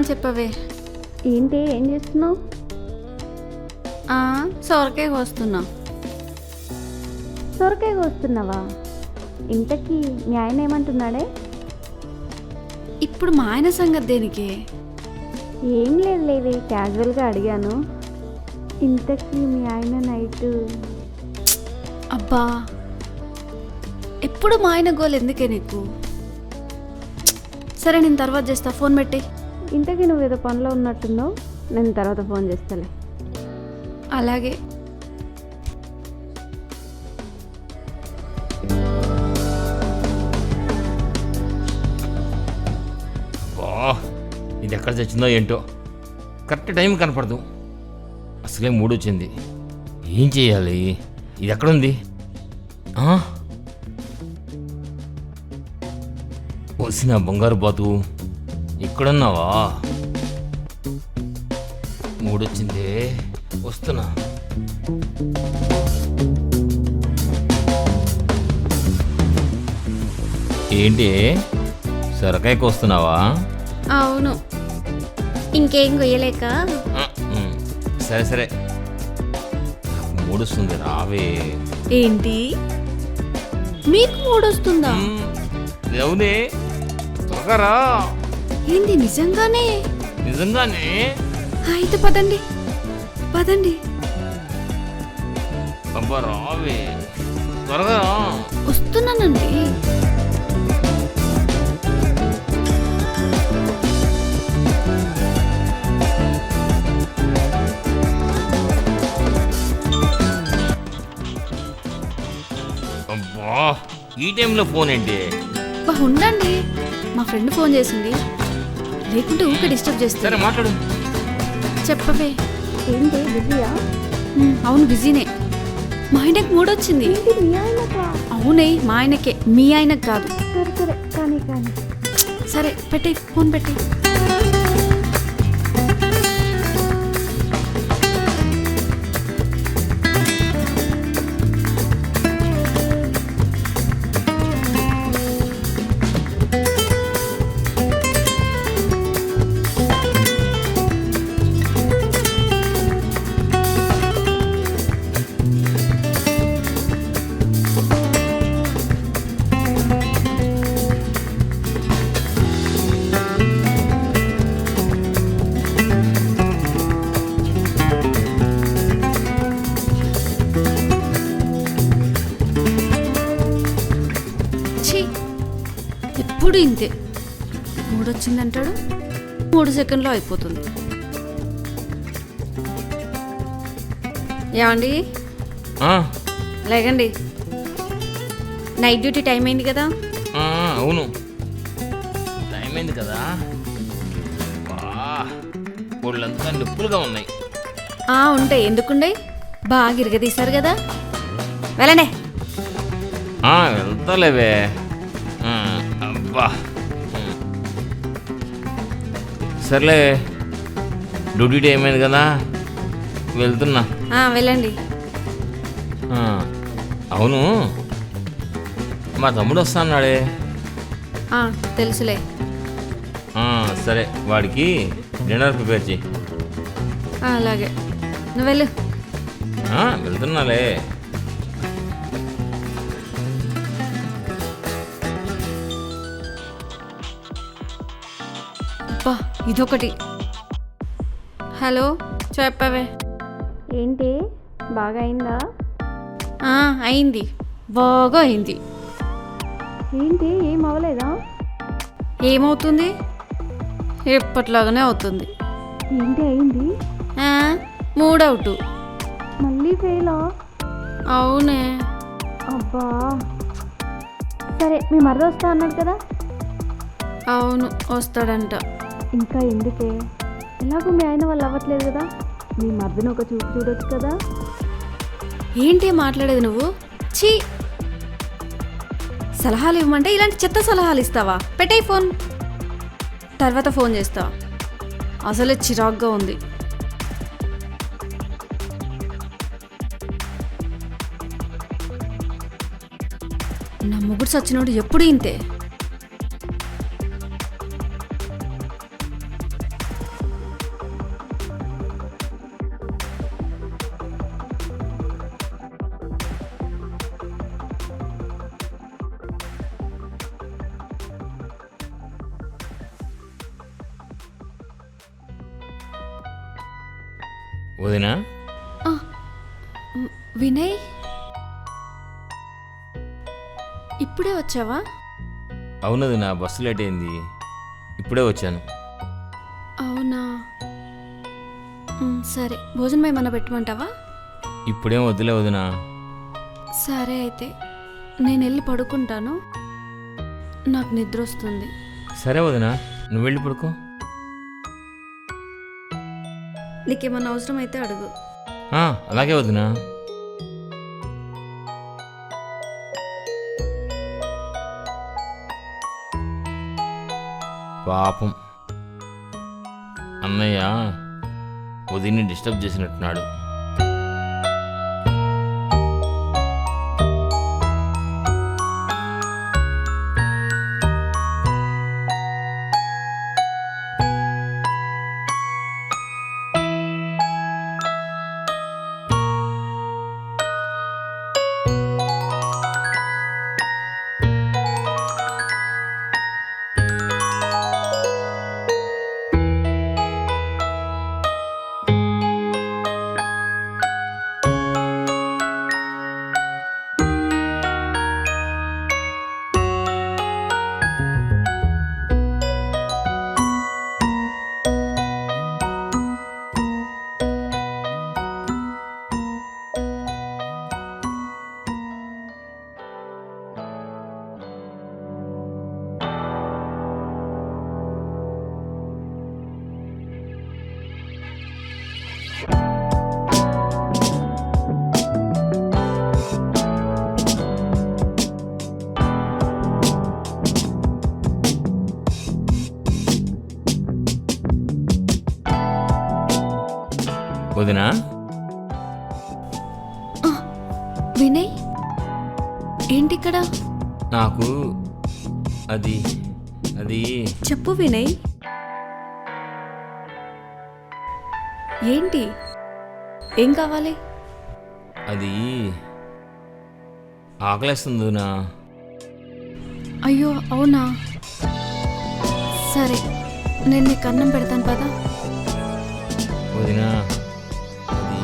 చెప్పవే. ఏంటి ఏం చేస్తున్నావు? సొరకాయ కోస్తున్నా. సొరకాయ కోస్తున్నావా? ఇంతకీ మీ ఆయన ఏమంటున్నాడే? ఇప్పుడు మా ఆయన సంగతి దేనికి? ఏం లేదు లేవే, క్యాజువల్గా అడిగాను. ఇంతకీ మీ ఆయన నైట్ అబ్బా, ఎప్పుడు మా ఆయన గోల్ ఎందుకే నీకు? సరే నేను తర్వాత చేస్తా, ఫోన్ పెట్టి. ఇంతకీ నువ్వు ఏదో పనిలో ఉన్నట్టున్నావు, నేను తర్వాత ఫోన్ చేస్తాలే. అలాగే. ఇది ఎక్కడ చచ్చిందో ఏంటో, కరెక్ట్ టైం కనపడదు. అసలే మూడు వచ్చింది. ఏం చేయాలి? ఇది ఎక్కడుంది? వచ్చిన బంగారు బాతు, ఇక్కడున్నావా? మూడొచ్చిందే, వస్తున్నా. ఏంటి సొరకాయకి వస్తున్నావా? అవును, ఇంకేం కొయ్యలేక. సరే సరే, మూడొస్తుంది, రావే. ఏంటి మీకు మూడొస్తుందా? అవునే, త్వరగా రా. ఏంది నిజంగానే? నిజంగానే. అయితే పదండి పదండి. అబ్బా రావే, త్వరగా రా. వస్తున్నానండి. అబ్బా, ఈ టైంలో ఫోన్ ఏంటి? ఉండండి, మా ఫ్రెండ్ ఫోన్ చేసింది, లేకుంటే ఊకే డిస్టర్బ్ చేస్తారు. సరే మాట్లాడు. చెప్పవే. ఏంటి బిజీయా? అవును బిజీనే. మా ఆయనకు మూడొచ్చింది. మీ ఆయనకా? అవునే, మా ఆయనకే, మీ ఆయనకు కాదు. సరే సరే, కానీ కానీ సరే పెట్టి, ఫోన్ పెట్టి. ఎప్పుడు ఇంతే, మూడొచ్చిందంటాడు, 3 సెకండ్లో అయిపోతుంది. ఏమండి లేకండి, నైట్ డ్యూటీ టైం అయింది కదా. అవును, టైం అయింది కదా. ఒళ్ళంతా నొప్పులుగా ఉన్నాయి. ఉంటాయి, ఎందుకుండయి, బాగా ఇరగదీశారు కదా. వెళ్ళండి. వెళ్తాలేవే. అబ్బా సర్లే, డ్యూటీ టైం అయింది కదా, వెళ్తున్నా. వెళ్ళండి. అవును, మా తమ్ముడు వస్తా అన్నాడే. తెలుసులే. సరే, వాడికి డిన్నర్ ప్రిపేర్ చేయి. అలాగే, నువ్వు వెళ్ళు. వెళ్తున్నాలే. ఇదొకటి. హలో, చెప్పవే. ఏంటి బాగా అయిందా? అయింది, బాగా అయింది. ఏంటి ఏం అవ్వలేదా? ఏమవుతుంది, ఎప్పట్లాగానే అవుతుంది. ఏంటి అయింది? 3 అవుట్. మళ్ళీ ఫెయిలా? అవునే. అబ్బా, సరే మీ మరిది వస్తా అన్నాడు కదా. అవును, వస్తాడంట. ఇంకా ఎందుకే, ఎలాగో మీ ఆయన వాళ్ళు అవ్వట్లేదు కదా, మీ మరిదిని ఒక చూపు చూడొచ్చు కదా. ఏంటి మాట్లాడేది నువ్వు? చీ, సలహాలు ఇవ్వమంటే ఇలాంటి చెత్త సలహాలు ఇస్తావా? పెట్టే ఫోన్, తర్వాత ఫోన్ చేస్తా. అసలే చిరాగ్గా ఉంది. నా మొగుడు సచ్చినోడు ఎప్పుడు ఇంతే. వదినా ఆ, వినయ్ ఇప్పుడే వచ్చావా? అవునది నా బస్సు లేట్ అయింది, ఇప్పుడే వచ్చాను. అవునా, సరే భోజనం ఏమన్నా పెట్టమంటావా? ఇప్పుడేం వద్దులే వదినా. సరే అయితే నేను వెళ్ళి పడుకుంటాను, నాకు నిద్ర వస్తుంది. సరే వదినా, నువ్వు వెళ్ళి పడుకో. నీకేమన్నా అవసరం అయితే అడుగు. అలాగే వదినా. పాపం అన్నయ్య వదిన్ని డిస్టర్బ్ చేసినట్టున్నాడు. వదినా వినయ్ ఏంటి ఇక్కడ? నాకు అది అది చెప్పు వినయ్, ఏంటి, ఏం కావాలి? అది ఆకలేస్తుంది వదినా. అయ్యో అవునా, సరే నేను నీకు అన్నం పెడతాను పదా. వదినా అది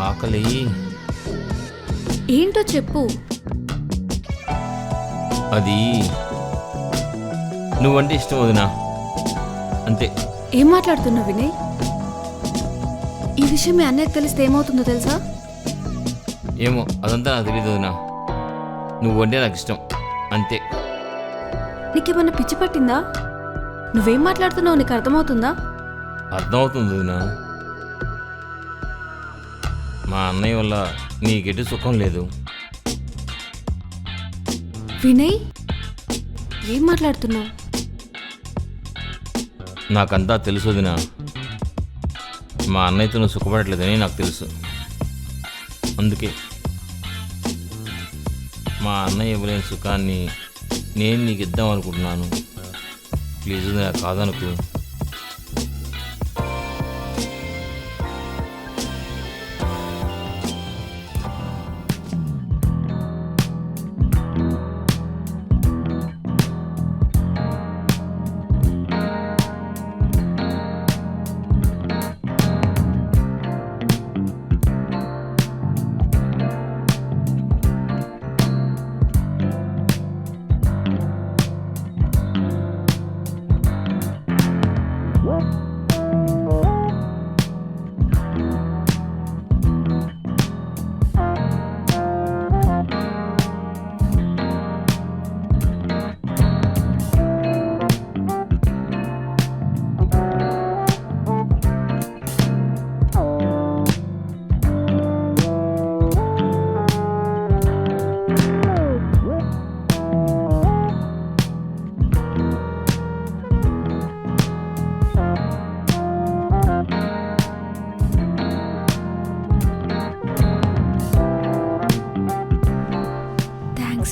ఆకలి. ఏంటో చెప్పు. అది నువ్వంటే ఇష్టం వదినా, అంతే. ఏం మాట్లాడుతున్నావు వినయ్? ఈ విషయం మీ అన్నయ్యకి తెలిస్తే ఏమవుతుందో తెలుసా? ఏమో అదంతా నాకు తెలియదు వదినా, నువ్వంటే నాకు ఇష్టం అంతే. నీకేమన్నా పిచ్చి పట్టిందా? నువ్వేం మాట్లాడుతున్నావు నీకు అర్థమవుతుందా? అర్థమవుతుంది వదినా, మా అన్నయ్య వల్ల నీకెటు సుఖం లేదు. వినయ్ ఏం మాట్లాడుతున్నావు? నాకంతా తెలుసు వదినా, మా అన్నయ్యతో నువ్వు సుఖపడట్లేదని నాకు తెలుసు. అందుకే మా అన్నయ్య ఇవ్వలేని సుఖాన్ని నేను నీకు ఇద్దాం అనుకుంటున్నాను. ప్లీజ్ వదినా, కాదనుకో.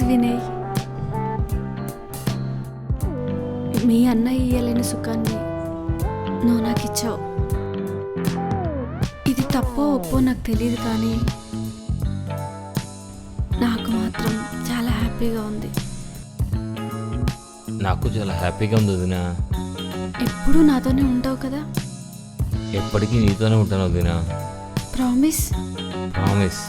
వినయ్, మీ అన్నయ్య ఇయ్యలేని సుఖాన్ని నువ్వు నాకు ఇచ్చావు. ఇది తప్పో ఒప్పో నాకు తెలియదు, కానీ నాకు మాత్రం చాలా హ్యాపీగా ఉంది. నాకు చాలా హ్యాపీగా ఉంది వదినా. ఎప్పుడూ నాతోనే ఉంటావు కదా. ఎప్పటికీ నీతోనే ఉంటాను వదినా. ప్రామిస్. ప్రామిస్.